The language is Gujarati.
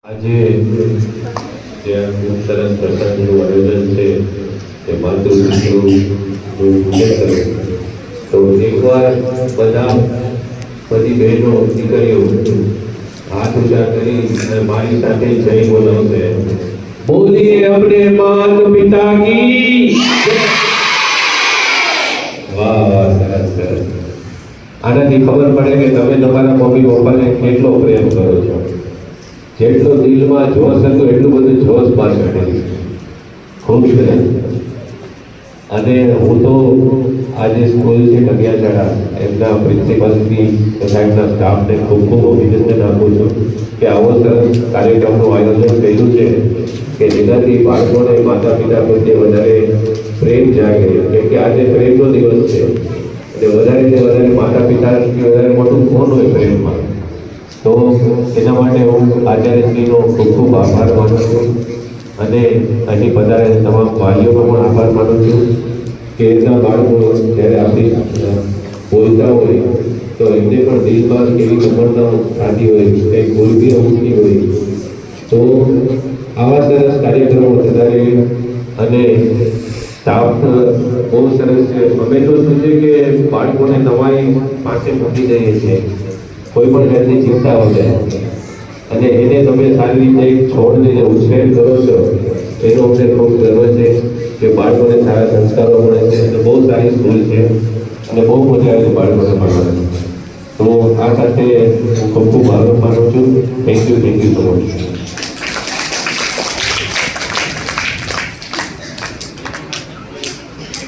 આજે જે ખૂબ સરસ પ્રસંગનું આયોજન છે તે માતૃપિતૃનું પૂજન કરે તો એકવાર બધી બહેનો દીકરીઓ હાથ ઊંચા કરી અને મારી સાથે જય બોલાવશે. બોલીએ अपने मात पिता की. વાહ, સરસ સરસ. આનાથી ખબર પડે કે તમે તમારા મમ્મી પપ્પાને કેટલો પ્રેમ કરો છો. જેટલો દિલમાં જોશ હતો એટલું બધું જોશ બહાર કાઢેલી. ખૂબ સરસ. અને હું તો આજે સ્કૂલ છે કન્યાશાળા એમના પ્રિન્સિપલથી તથા એમના સ્ટાફને ખૂબ ખૂબ અભિનંદન આપું છું કે આવો સરસ કાર્યક્રમનું આયોજન કર્યું છે કે જેનાથી બાળકોને માતા પિતા પ્રત્યે વધારે પ્રેમ જાગે. કેમ કે આજે પ્રેમનો દિવસ છે અને વધારે માતા પિતાથી વધારે મોટું કોણ હોય પ્રેમમાં. તો એના માટે હું આચાર્યશ્રીનો ખૂબ ખૂબ આભાર માનું છું અને અહીં પધારે તમામ ભાઈઓનો પણ આભાર માનું છું કે એમના બાળકો જ્યારે આપણી બોલતા હોય તો એમને પણ દિલમાં કેવી સફળતા થતી હોય કંઈ કોઈ બી અમુકની હોય તો આવા સરસ કાર્યક્રમો થતા રહે. અને સ્ટાફ બહુ સરસ છે. અમે તો શું છે કે બાળકોને નવાઈ પાસે મૂકી દઈએ છીએ કોઈ પણ જાતની ચિંતા હોય અને એને તમે સારી રીતે છોડને ઉછેર કરો છો એનો અમને ખૂબ ગર્વ છે કે બાળકોને સારા સંસ્કારો મળે છે અને બહુ સારી સ્કૂલ છે અને બહુ મજા આવે છે બાળકોને ભણવાની. તો આ સાથે હું ખૂબ ખૂબ આભાર માનું છું. Thank you so much.